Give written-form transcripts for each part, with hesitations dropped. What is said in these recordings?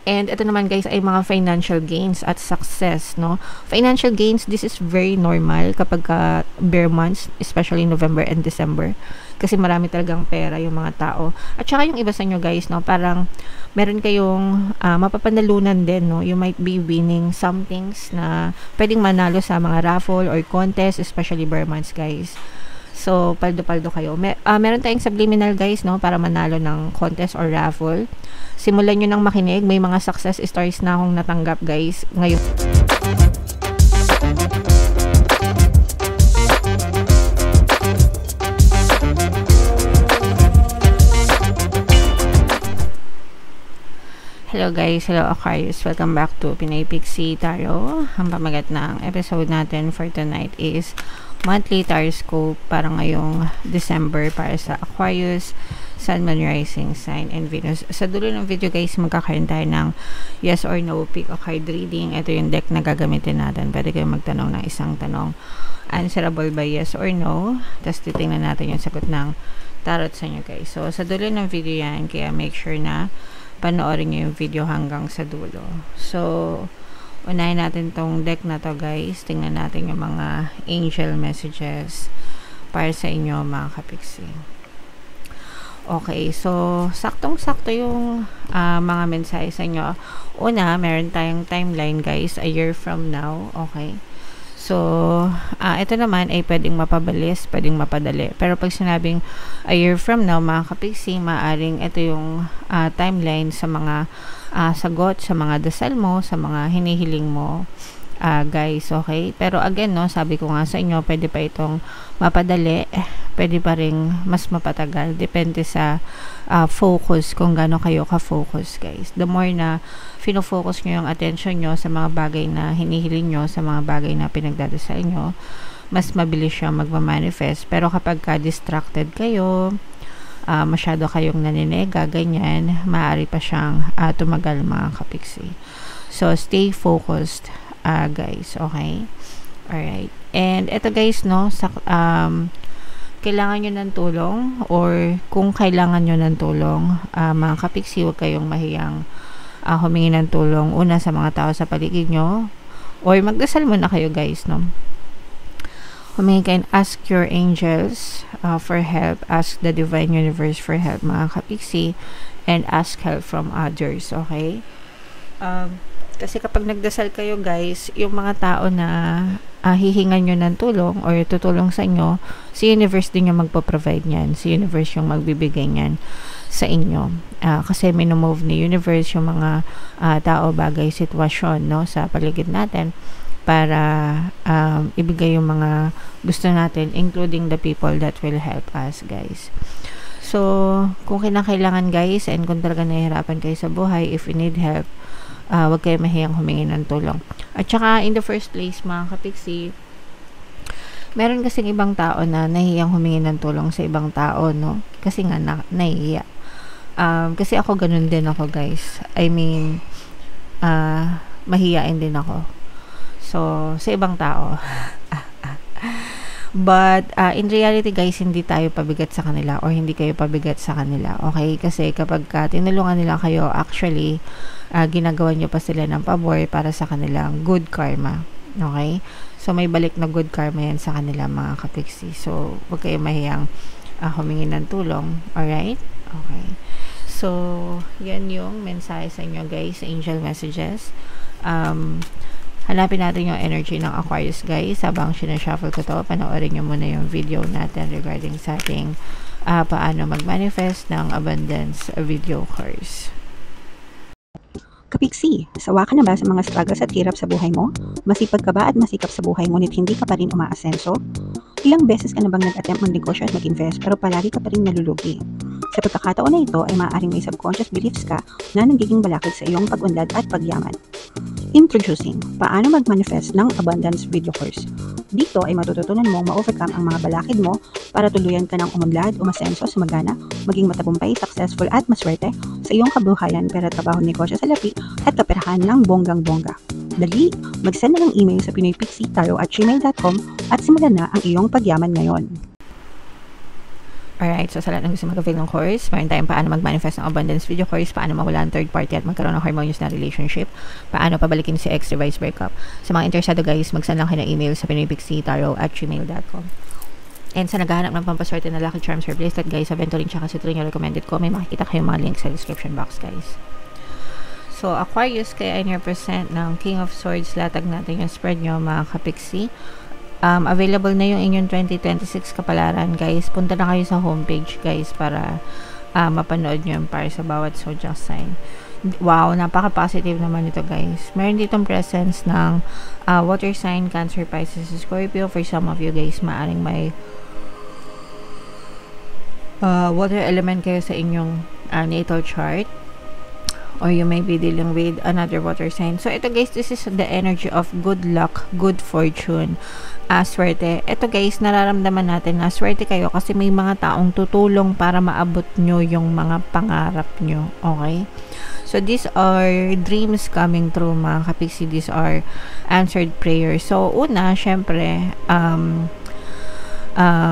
And ito naman guys ay mga financial gains at success, no? Financial gains, this is very normal kapag bear months, especially November and December. Kasi marami talagang pera yung mga tao. At saka yung iba sa inyo guys, no? Parang meron kayong mapapanalunan din, no? You might be winning some things na pwedeng manalo sa mga raffle or contest, especially bear months guys. So, paldo-paldo kayo. Meron tayong subliminal guys, no? Para manalo ng contest or raffle. Simulan nyo nang makinig. May mga success stories na akong natanggap guys. Ngayon. Hello guys, hello Aquarius. Welcome back to Pinay Pixie Tarot. Ang pamagat ng episode natin for tonight is monthly taroscope para ngayong December para sa Aquarius, Sun, Moon, Rising sign, and Venus. Sa dulo ng video guys, magkakaroon tayo ng yes or no pick a card reading. Ito yung deck na gagamitin natin. Pwede kayong magtanong ng isang tanong. Answerable by yes or no. Tapos titingnan natin yung sagot ng tarot sa inyo guys. So sa dulo ng video yan, kaya make sure na panoorin nyo yung video hanggang sa dulo. So unahin natin tong deck na to guys. Tingnan natin yung mga angel messages para sa inyo mga kapiksi. Okay, so saktong-sakto yung mga mensahe sa inyo. Una, meron tayong timeline guys, a year from now. Okay. So, ito naman ay pwedeng mapabilis, pwedeng mapadali. Pero pag sinabing a year from now, mga kapiksi, maaring ito yung timeline sa mga sagot, sa mga dasal mo, sa mga hinihiling mo, guys, okay? Pero again, no, sabi ko nga sa inyo, pwede pa itong mapadali, pwede pa rin mas mapatagal. Depende sa focus, kung gaano kayo ka-focus, guys. The more na fino-focus nyo yung attention nyo sa mga bagay na hinihiling nyo, sa mga bagay na pinagdadasal nyo, mas mabilis siya magmamanifest. Pero kapag ka-distracted kayo, masyado kayong naninega, ganyan, maaari pa siyang tumagal mga kapiksi. So, stay focused, guys, okay? Alright. And ito guys, no, kailangan nyo ng tulong or kung kailangan nyo ng tulong, mga kapiksi, huwag kayong mahiyang humingi ng tulong una sa mga tao sa paligid nyo or magdasal muna kayo guys, no? Humingi kayo, ask your angels for help, ask the divine universe for help mga kapiksi, and ask help from others, okay? Kasi kapag nagdasal kayo guys, yung mga tao na hihingan nyo ng tulong or tutulong sa inyo, si universe din yung magpo-provide nyan, si universe yung magbibigay nyan sa inyo. Kasi minumove ni universe yung mga tao, bagay, sitwasyon, no, sa paligid natin para ibigay yung mga gusto natin, including the people that will help us, guys. So, kung kinakailangan guys, and kung talaga nahihirapan kayo sa buhay, if you need help, wag kayo mahiyang humingi ng tulong. At saka, in the first place, mga kapiksi, meron kasing ibang tao na nahihiyang humingi ng tulong sa ibang tao, no? Kasi nga, nahihiya. Kasi ako, ganun din ako, guys. I mean, mahiyain din ako. So, sa ibang tao. But, in reality, guys, hindi tayo pabigat sa kanila or hindi kayo pabigat sa kanila. Okay? Kasi kapag tinulungan nila kayo, actually, ginagawa nyo pa sila ng pabor para sa kanilang good karma. Okay? So, may balik na good karma yan sa kanila, mga kapiksi. So, huwag kayo mahiyang humingi ng tulong. Alright? Okay. So, yan yung mensahe sa inyo, guys, angel messages. Hanapin natin yung energy ng Aquarius, guys. Habang sinashuffle ko to, panoorin nyo muna yung video natin regarding sa ating paano mag-manifest ng abundance video course. Kapiksi, sawa ka na ba sa mga struggles at hirap sa buhay mo? Masipag ka ba at masikap sa buhay ngunit hindi ka pa rin umaasenso? Ilang beses ka na bang nag-attempt mag-negosyo at mag-invest pero palagi ka pa rin nalulugi? Sa pagkakataon na ito ay maaaring may subconscious beliefs ka na nagiging balakid sa iyong pag-unlad at pagyaman. Introducing, paano mag-manifest ng abundance video course. Dito ay matututunan mong ma-overcome ang mga balakid mo para tuluyan ka ng umunlad, umasenso, sumagana, maging matagumpay, successful at maswerte sa iyong kabuhayan, pera, trabaho, negosyo sa lapi at kaperahan ng bonggang-bongga. Dali, mag-send na ng email sa pinoypixie@gmail.com at simulan na ang iyong pagyaman ngayon. Alright, so sa lahat ng gusto mag-avail ng course, meron tayong paano mag-manifest ng abundance video course, paano mawala ang third party at magkaroon ng harmonious na relationship, paano pabalikin si ex reverse breakup. Sa mga interesado guys, mag-send lang kayo ng email sa pinoypixietarot@gmail.com. And sa naghahanap ng pampaswerte na lucky charms or bracelet guys, aventuring tsaka citrine yung recommended ko, may makikita kayong mga links sa description box guys. So, Aquarius, kaya in your percent ng King of Swords, latag natin yung spread nyo mga kapixie. Available na yung inyong 2026 kapalaran guys. Punta na kayo sa homepage guys para mapanood nyo para sa bawat zodiac sign. Wow, napaka-positive naman ito guys. Meron ditong presence ng water sign, Cancer, Pisces, Scorpio. For some of you guys, maaring may water element kayo sa inyong natal chart. Or you may be dealing with another water sign. So, ito guys, this is the energy of good luck, good fortune, swerte. Ito guys, nararamdaman natin na swerte kayo kasi may mga taong tutulong para maabot nyo yung mga pangarap nyo. Okay? So, these are dreams coming true mga kapixie. These are answered prayers. So, una, syempre,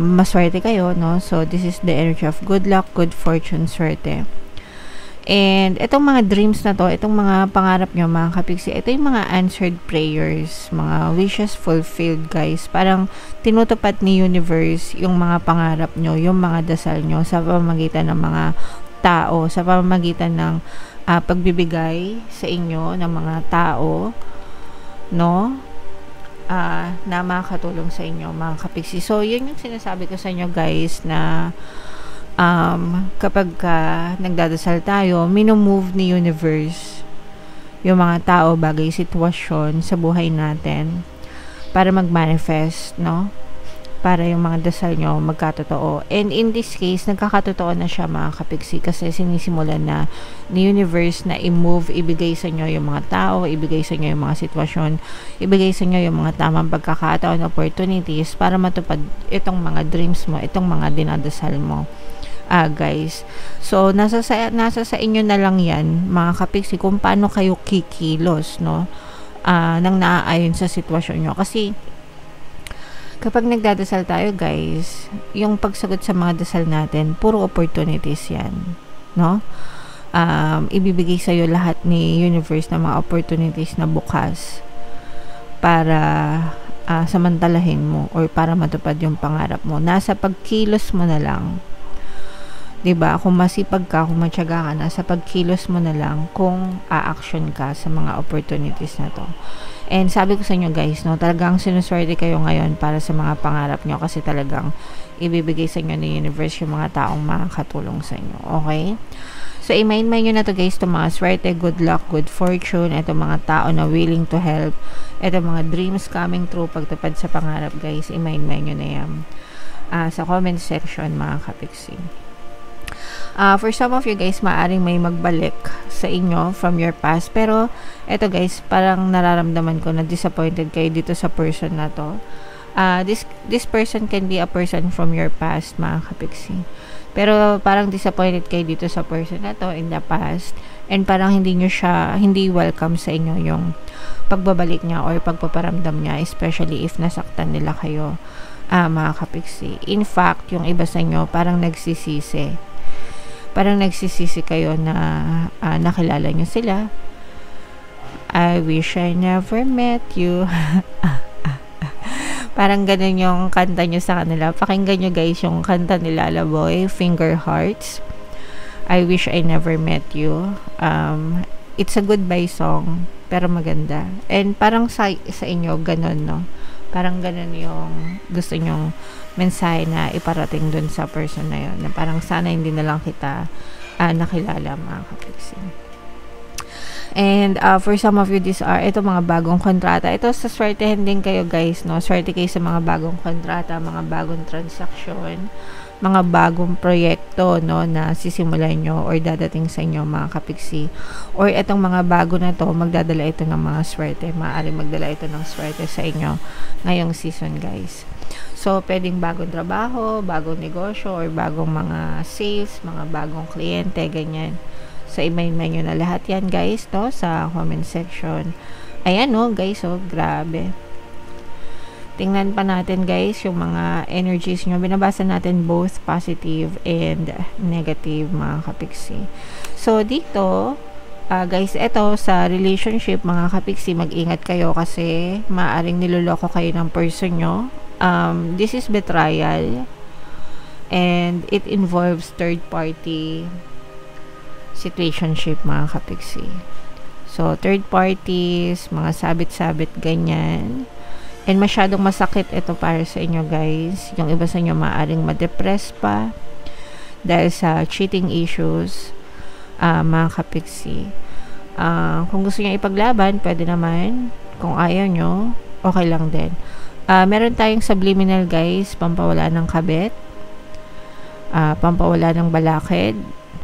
maswerte kayo, no? So, this is the energy of good luck, good fortune, swerte. And itong mga dreams na to, itong mga pangarap nyo mga kapixie, ito yung mga answered prayers, mga wishes fulfilled guys. Parang tinutupad ni universe yung mga pangarap nyo, yung mga dasal nyo sa pamamagitan ng mga tao, sa pamamagitan ng pagbibigay sa inyo ng mga tao, no? Na makakatulong sa inyo mga kapixie. So, yun yung sinasabi ko sa inyo guys na kapag nagdadasal tayo, minumove ni universe yung mga tao, bagay, sitwasyon sa buhay natin para mag-manifest, no? Para yung mga dasal nyo magkatotoo. And in this case, nagkakatotoo na siya mga kapixie kasi sinisimulan na ni universe na i-move, ibigay sa inyo yung mga tao, ibigay sa inyo yung mga sitwasyon, ibigay sa inyo yung mga tamang pagkakataon, opportunities para matupad itong mga dreams mo, itong mga dinadasal mo. Guys. So, nasa sa inyo na lang yan, mga kapixie, kung paano kayo kikilos, no? Nang naaayon sa sitwasyon nyo. Kasi, kapag nagdadasal tayo, guys, yung pagsagot sa mga dasal natin, puro opportunities yan, no? Ibibigay sa'yo lahat ni universe na mga opportunities na bukas para samantalahin mo or para matupad yung pangarap mo. Nasa pagkilos mo na lang. 'Di ba? Kung masipag ka, kung matyaga ka na, sa pagkilos mo na lang kung a-action ka sa mga opportunities na to. And sabi ko sa inyo guys, no, talagang sinuswerte kayo ngayon para sa mga pangarap nyo kasi talagang ibibigay sa inyo ng universe yung mga taong makakatulong sa inyo. Okay? So, i-mind nyo na to guys, itong mga swerte, good luck, good fortune, itong mga tao na willing to help, itong mga dreams coming true, pagtupad sa pangarap guys, i-mind nyo na yan sa comment section mga kapixie. For some of you guys, maaring may magbalik sa inyo from your past. Pero, eto guys, parang nararamdaman ko na disappointed kayo dito sa person na to. This person can be a person from your past, mga kapixie. Pero, parang disappointed kayo dito sa person na to in the past. And parang hindi welcome sa inyo yung pagbabalik niya or pagpaparamdam niya, especially if nasaktan nila kayo, mga kapixie. In fact, yung iba sa inyo, parang nagsisisi. Parang nagsisisi kayo na nakilala nyo sila. I wish I never met you. Parang ganun yung kanta nyo sa kanila. Pakinggan nyo guys yung kanta ni Lalaboy, Finger Hearts. I wish I never met you. It's a goodbye song, pero maganda. And parang sa inyo, ganun, no? Parang ganun yung gusto nyong mensahe na iparating dun sa person na yun. Na parang sana hindi na lang kita nakilala mga kapixie. And for some of you, ito mga bagong kontrata. Ito sa swertehin din kayo guys, no? Swerte kayo sa mga bagong kontrata, mga bagong transaksyon, mga bagong proyekto, no, na sisimulan nyo or dadating sa inyo mga kapixie. Or itong mga bago na to, magdadala ito ng mga swerte. Maaari magdala ito ng swerte sa inyo ngayong season guys. So, pwedeng bagong trabaho, bagong negosyo, or bagong mga sales, mga bagong kliyente, ganyan. So, i-mail nyo na lahat yan guys, no, sa comment section. Ayan, no, guys, oh, grabe. tingnan pa natin guys yung mga energies nyo. Binabasa natin both positive and negative mga kapiksi. So dito, guys, eto sa relationship mga kapiksi, mag-ingat kayo kasi maaaring niloloko kayo ng person nyo. This is betrayal and it involves third party situationship mga kapiksi. So, third parties, mga sabit-sabit, ganyan. And masyadong masakit ito para sa inyo, guys. Yung iba sa inyo maaaring ma-depress pa dahil sa cheating issues, mga kapiksi. Kung gusto niyo ipaglaban, pwede naman. Kung ayaw nyo, okay lang din. Meron tayong subliminal, guys, pampawala ng kabit, pampawala ng balakid,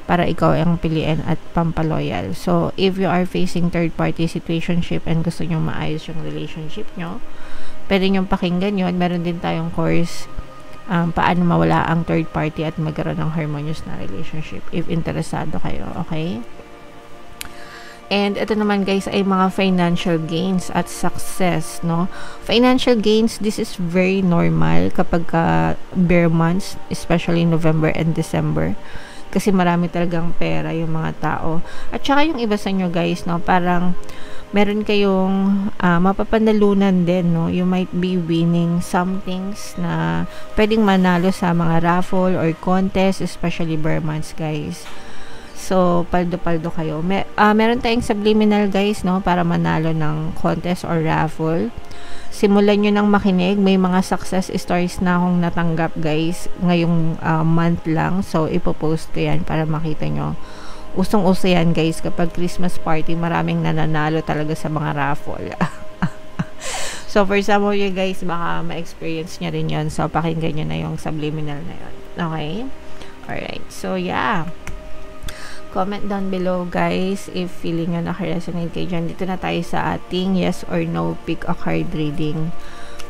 para ikaw ang piliin at pampaloyal. So, if you are facing third-party situationship and gusto nyo maayos yung relationship nyo, pwede nyo pakinggan yun. Meron din tayong course paano mawala ang third party at magkaroon ng harmonious na relationship if interesado kayo, okay? And ito naman guys ay mga financial gains at success, no? Financial gains, this is very normal kapag bare months, especially November and December. Kasi marami talagang pera yung mga tao. At saka yung iba sa inyo guys, no, parang meron kayong mapapanalunan din, no. You might be winning some things na pwedeng manalo sa mga raffle or contest, especially bare months guys. So, paldo-paldo kayo. Meron tayong subliminal guys, no, para manalo ng contest or raffle. Simulan nyo nang makinig. May mga success stories na akong natanggap guys ngayong month lang. So, ipopost ko yan para makita nyo. Usong-uso yan guys. Kapag Christmas party, maraming nananalo talaga sa mga raffle. So, for some of you guys, baka ma-experience nyo rin yun. So, pakinggan nyo na yung subliminal na yun. Okay? Alright. So, yeah. Comment down below guys if feeling nyo nakaresonate kayo dyan. Dito na tayo sa ating yes or no pick a card reading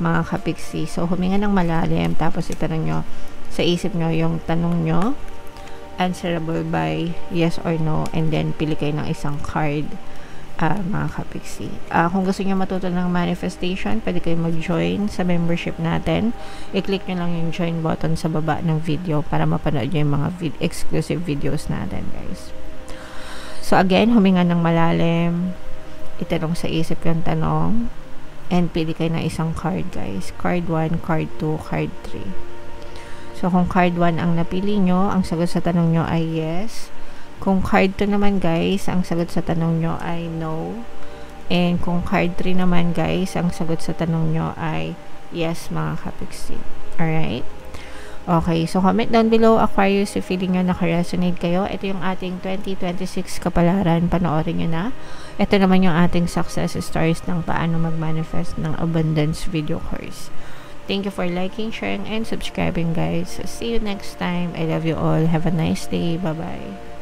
mga kapiksi. So huminga ng malalim tapos itanong nyo sa isip nyo yung tanong nyo, answerable by yes or no, and then pili kayo ng isang card mga kapiksi. Kung gusto nyo matuto ng manifestation, pwede kayo mag-join sa membership natin. I-click nyo lang yung join button sa baba ng video para mapanood nyo yung mga exclusive videos natin guys. So again, huminga ng malalim, itanong sa isip yung tanong, and pili kayo ng isang card guys. Card 1, card 2, card 3. So kung card 1 ang napili nyo, ang sagot sa tanong nyo ay yes. Kung card 2 naman guys, ang sagot sa tanong nyo ay no. And kung card 3 naman guys, ang sagot sa tanong nyo ay yes mga kapiksi. Alright? Okay, so comment down below Aquarius if feeling nyo nakaresonate kayo. Ito yung ating 2026 kapalaran, panoorin nyo na. Ito naman yung ating success stories ng paano mag-manifest ng abundance video course. Thank you for liking, sharing, and subscribing guys. See you next time. I love you all. Have a nice day. Bye-bye.